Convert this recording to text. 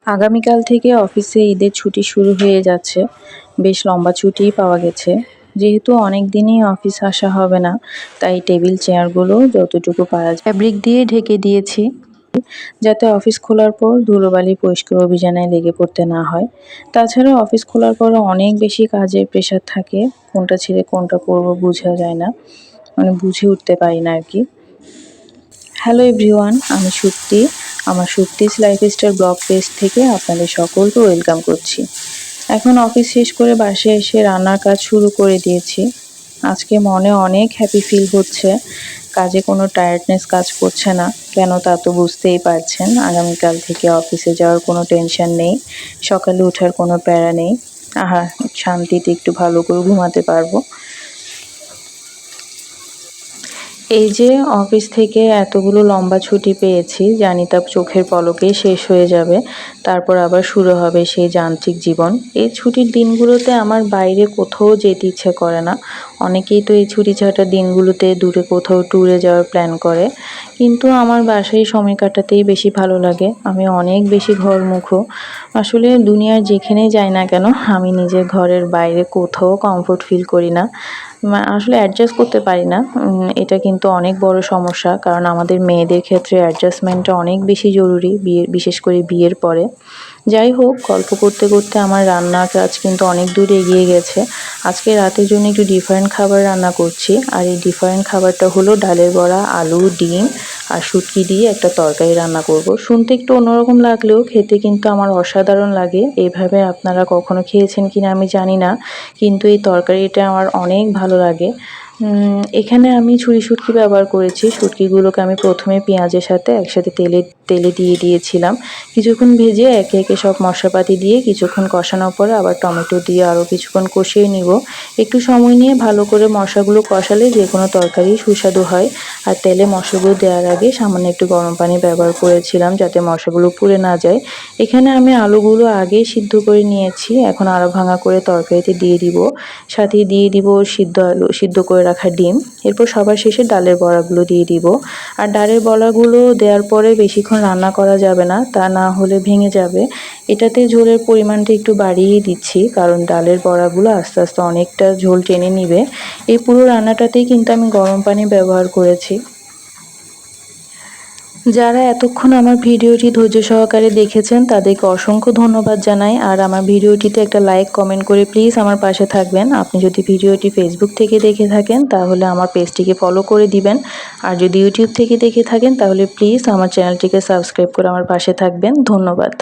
আগামীকাল থেকে অফিসে ঈদের ছুটি শুরু হয়ে যাচ্ছে। বেশ লম্বা ছুটিই পাওয়া গেছে। যেহেতু অনেক দিনই অফিস আসা হবে না, তাই টেবিল চেয়ারগুলো যতটুকু পারা যায় ফ্যাব্রিক দিয়ে ঢেকে দিয়েছি, যাতে অফিস খোলার পর ধুলোবালি পরিষ্কার অভিযানে লেগে পড়তে না হয়। তাছাড়া অফিস খোলার পর অনেক বেশি কাজের প্রেশার থাকে, কোনটা ছেড়ে কোনটা করব বোঝা যায় না, মানে বুঝে উঠতে পারি না আর কি। হ্যালো এভরিওয়ান, আমি সত্যি আমার সত্যিস লাইফস্টাইল ব্লগ পেজ থেকে আপনাদের সকলকে ওয়েলকাম করছি। এখন অফিস শেষ করে বাসায় এসে রান্নার কাজ শুরু করে দিয়েছি। আজকে মনে অনেক হ্যাপি ফিল হচ্ছে, কাজে কোনো টায়ার্ডনেস কাজ করছে না। কেন তা তো বুঝতেই পারছেন, আগামীকাল থেকে অফিসে যাওয়ার কোনো টেনশন নেই, সকালে ওঠার কোনো প্যারা নেই। শান্তিতে একটু ভালো করে ঘুমাতে পারবো। এই যে অফিস থেকে এতগুলো লম্বা ছুটি পেয়েছি, জানি তা চোখের পলকেই শেষ হয়ে যাবে, তারপর আবার শুরু হবে সেই যান্ত্রিক জীবন। এই ছুটির দিনগুলোতে আমার বাইরে কোথাও যেতে ইচ্ছে করে না। অনেকেই তো এই ছুটি ছাটা দিনগুলোতে দূরে কোথাও ট্যুরে যাওয়ার প্ল্যান করে, কিন্তু আমার বাসায় সময় কাটাতেই বেশি ভালো লাগে। আমি অনেক বেশি ঘরমুখো। আসলে দুনিয়ার যেখানেই যাই না কেন, আমি নিজের ঘরের বাইরে কোথাও কমফোর্ট ফিল করি না, আসলে অ্যাডজাস্ট করতে পারি না। এটা কিন্তু অনেক বড় সমস্যা, কারণ আমাদের মেয়েদের ক্ষেত্রে অ্যাডজাস্টমেন্টটা অনেক বেশি জরুরি, বিশেষ করে বিয়ের পরে। যাই হোক, গল্প করতে করতে আমার রান্নার কাজ কিন্তু অনেক দূর এগিয়ে গেছে। আজকে রাতের জন্য একটু ডিফারেন্ট খাবার রান্না করছি, আর এই ডিফারেন্ট খাবারটা হলো ডালের বড়া, আলু, ডিম আর শুটকি দিয়ে একটা তরকারি রান্না করব। শুনতে একটু অন্যরকম লাগলেও খেতে কিন্তু আমার অসাধারণ লাগে। এইভাবে আপনারা কখনো খেয়েছেন কিনা আমি জানি না, কিন্তু এই তরকারিটা আমার অনেক ভালো লাগে। এখানে আমি ছুরি শুটকি ব্যবহার করেছি। শুটকিগুলোকে আমি প্রথমে পেঁয়াজের সাথে একসাথে তেলে দিয়ে দিয়েছিলাম। কিছুক্ষণ ভেজে একে একে সব মশলাপাতি দিয়ে কিছুক্ষণ কষানোর পরে আবার টমেটো দিয়ে আরও কিছুক্ষণ কষিয়ে নিব। একটু সময় নিয়ে ভালো করে মশলাগুলো কষালে যে কোনো তরকারি সুস্বাদু হয়। আর তেলে মশলাগুলো দেওয়ার আগে সামান্য একটু গরম পানি ব্যবহার করেছিলাম, যাতে মশলাগুলো পুড়ে না যায়। এখানে আমি আলুগুলো আগেই সিদ্ধ করে নিয়েছি, এখন আরও ভাঙা করে তরকারিতে দিয়ে দিব। সাথে দিয়ে দিব সিদ্ধ করে রাখা ডিম। এরপর সবার শেষে ডালের বড়াগুলো দিয়ে দিব। আর ডালের বড়াগুলো দেওয়ার পরে বেশিক্ষণ রান্না করা যাবে না, তা না হলে ভেঙে যাবে। এটাতে ঝোলের পরিমাণটা একটু বাড়িয়েই দিচ্ছি, কারণ ডালের বড়াগুলো আস্তে আস্তে অনেকটা ঝোল টেনে নিবে। এই পুরো রান্নাটাতেই কিন্তু আমি গরম পানি ব্যবহার করেছি। যারা এতক্ষণ আমার ভিডিওটি ধৈর্য সহকারে দেখেছেন তাদেরকে অসংখ্য ধন্যবাদ জানাই। আর আমার ভিডিওটিতে একটা লাইক কমেন্ট করে প্লিজ আমার পাশে থাকবেন। আপনি যদি ভিডিওটি ফেসবুক থেকে দেখে থাকেন তাহলে আমার পেজটিকে ফলো করে দিবেন, আর যদি ইউটিউব থেকে দেখে থাকেন তাহলে প্লিজ আমার চ্যানেলটিকে সাবস্ক্রাইব করে আমার পাশে থাকবেন। ধন্যবাদ।